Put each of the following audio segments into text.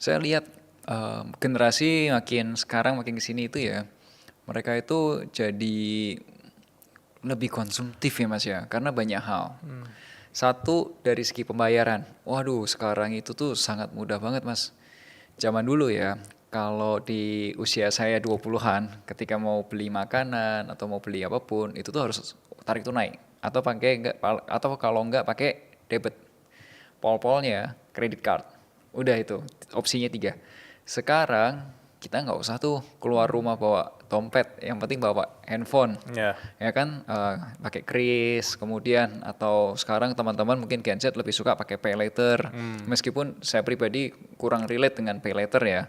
Saya lihat generasi sekarang makin kesini itu ya, mereka itu jadi lebih konsumtif ya Mas ya, karena banyak hal. Satu dari segi pembayaran, waduh sekarang itu tuh sangat mudah banget Mas. Zaman dulu ya, kalau di usia saya 20-an, ketika mau beli makanan atau mau beli apapun, itu tuh harus tarik tunai atau pakai enggak, atau kalau enggak pakai debit. Pol-polnya kredit card. Udah itu, opsinya 3. Sekarang kita nggak usah tuh keluar rumah bawa dompet, yang penting bawa handphone. Ya. Ya kan, pakai kris, kemudian atau sekarang teman-teman mungkin Gen Z lebih suka pakai pay later. Meskipun saya pribadi kurang relate dengan pay later ya.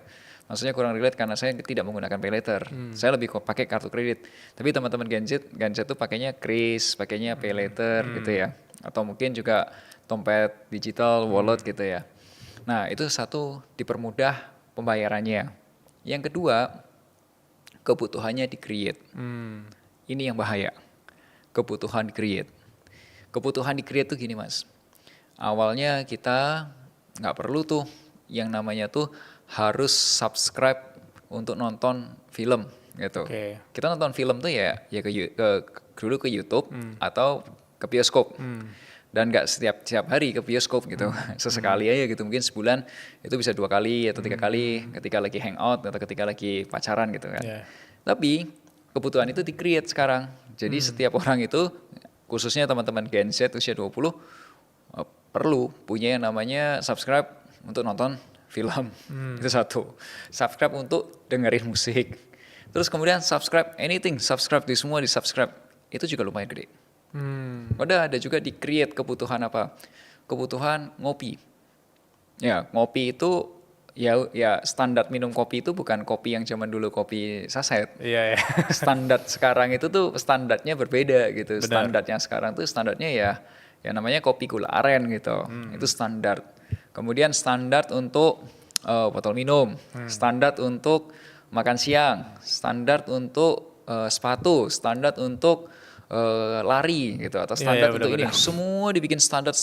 Maksudnya kurang relate karena saya tidak menggunakan pay later. Saya lebih pakai kartu kredit. Tapi teman-teman Gen Z tuh pakainya kris, pakainya pay later gitu ya. Atau mungkin juga dompet digital, wallet gitu ya. Nah, itu satu dipermudah pembayarannya. Yang kedua, kebutuhannya di-create. Ini yang bahaya. Kebutuhan di-create. Kebutuhan di-create tuh gini Mas. Awalnya kita nggak perlu tuh yang namanya tuh harus subscribe untuk nonton film gitu. Oke. Kita nonton film tuh ya dulu ke YouTube atau ke bioskop. Dan nggak setiap hari ke bioskop gitu. Sesekali aja gitu, mungkin sebulan itu bisa 2 kali atau 3 kali ketika lagi hangout atau ketika lagi pacaran gitu kan. Yeah. Tapi kebutuhan itu di-create sekarang. Jadi setiap orang itu, khususnya teman-teman Gen Z usia 20, perlu punya yang namanya subscribe untuk nonton film. Itu satu. Subscribe untuk dengerin musik. Terus kemudian subscribe anything, subscribe di semua di subscribe. Itu juga lumayan gede. Udah ada juga di-create kebutuhan apa? Kebutuhan ngopi. Ya, ngopi itu ya standar minum kopi itu bukan kopi yang zaman dulu kopi saset. Iya, ya. Standar sekarang itu tuh standarnya berbeda gitu. Benar. Standarnya sekarang tuh standarnya ya namanya kopi gula aren gitu. Itu standar. Kemudian standar untuk botol minum, standar untuk makan siang, standar untuk sepatu, standar untuk lari gitu atau standar untuk ini. Semua dibikin standar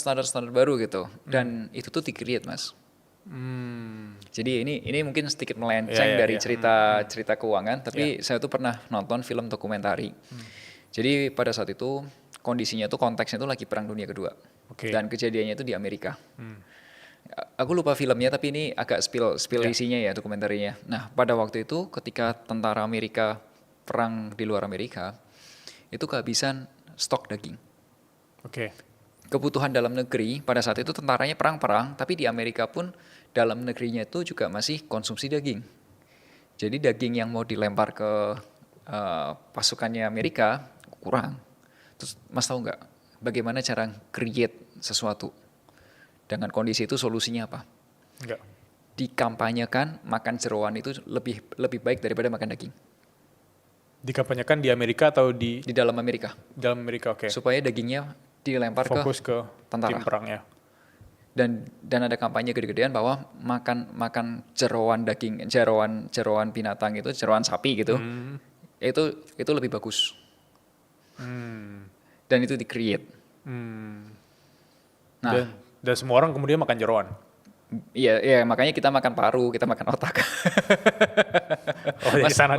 baru gitu. Dan itu tuh di-create Mas. Jadi ini mungkin sedikit melenceng dari cerita keuangan, tapi saya tuh pernah nonton film dokumentari. Jadi pada saat itu kondisinya tuh konteksnya tuh lagi Perang Dunia Kedua. Dan kejadiannya itu di Amerika. Aku lupa filmnya tapi ini agak spill isinya ya dokumentarinya. Nah, pada waktu itu ketika tentara Amerika perang di luar Amerika, itu kehabisan stok daging. Kebutuhan dalam negeri pada saat itu tentaranya perang, tapi di Amerika pun dalam negerinya itu juga masih konsumsi daging. Jadi daging yang mau dilempar ke pasukannya Amerika kurang. Terus Mas tahu nggak bagaimana cara create sesuatu? Dengan kondisi itu solusinya apa? Enggak. Dikampanyekan makan jeroan itu lebih baik daripada makan daging. Dikampanyekan di Amerika atau di dalam Amerika? Dalam Amerika, oke. Supaya dagingnya dilempar fokus ke tentara. Tim perangnya. Dan ada kampanye gede-gedean bahwa makan jeroan daging, jeroan binatang itu, jeroan sapi gitu, itu lebih bagus. Dan itu di-create. Nah, dan semua orang kemudian makan jeroan. Iya, makanya kita makan paru, kita makan otak. Oh, dari sana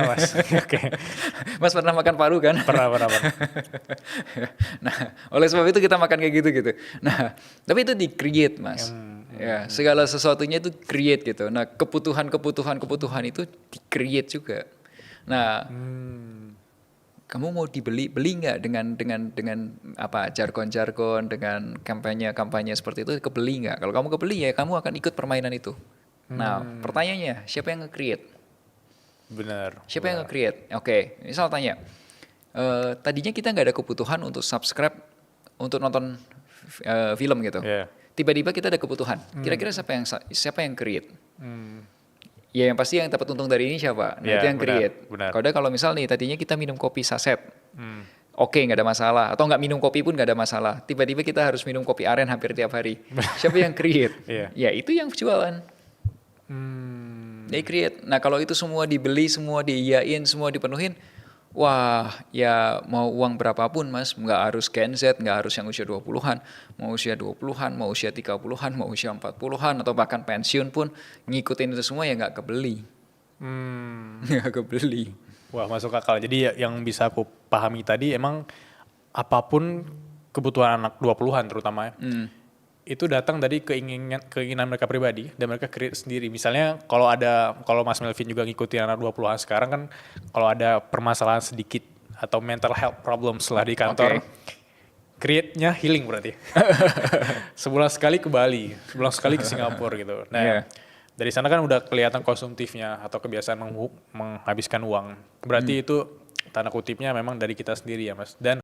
Mas. Oke. Mas pernah makan paru kan? Pernah. Nah, oleh sebab itu kita makan kayak gitu. Nah, tapi itu di-create Mas. Ya, segala sesuatunya itu create gitu. Nah, kebutuhan itu di-create juga. Nah, kamu mau beli nggak dengan apa jargon dengan kampanye seperti itu, kebeli nggak? Kalau kamu kebeli ya kamu akan ikut permainan itu. Nah, pertanyaannya siapa yang nge-create? Benar. Siapa yang nge-create? Oke, misal tanya, tadinya kita nggak ada kebutuhan untuk subscribe untuk nonton film gitu. Tiba-tiba kita ada kebutuhan. Kira-kira siapa yang create? Ya yang pasti yang dapat untung dari ini siapa? Nah itu yang create. Kalau misal nih tadinya kita minum kopi saset, oke nggak ada masalah. Atau nggak minum kopi pun nggak ada masalah. Tiba-tiba kita harus minum kopi aren hampir tiap hari. Siapa yang create? Ya itu yang jualan. They create. Nah kalau itu semua dibeli, semua diiyain, semua dipenuhin, Wah, ya mau uang berapapun Mas, nggak harus Gen Z, nggak harus yang usia 20-an, mau usia 20-an, mau usia 30-an, mau usia 40-an, atau bahkan pensiun pun ngikutin itu semua ya nggak kebeli. Hmm, Nggak kebeli. wah masuk akal. Jadi yang bisa aku pahami tadi emang apapun kebutuhan anak 20-an terutama ya, itu datang dari keinginan mereka pribadi dan mereka create sendiri. Misalnya kalau Mas Melvin juga ngikutin anak 20-an sekarang kan kalau ada permasalahan sedikit atau mental health problems lah di kantor, Oke. create-nya healing berarti. Sebulan sekali ke Bali, sebulan sekali ke Singapura gitu. Iya. Nah, dari sana kan udah kelihatan konsumtifnya atau kebiasaan menghabiskan uang. Berarti itu tanda kutipnya memang dari kita sendiri ya Mas. Dan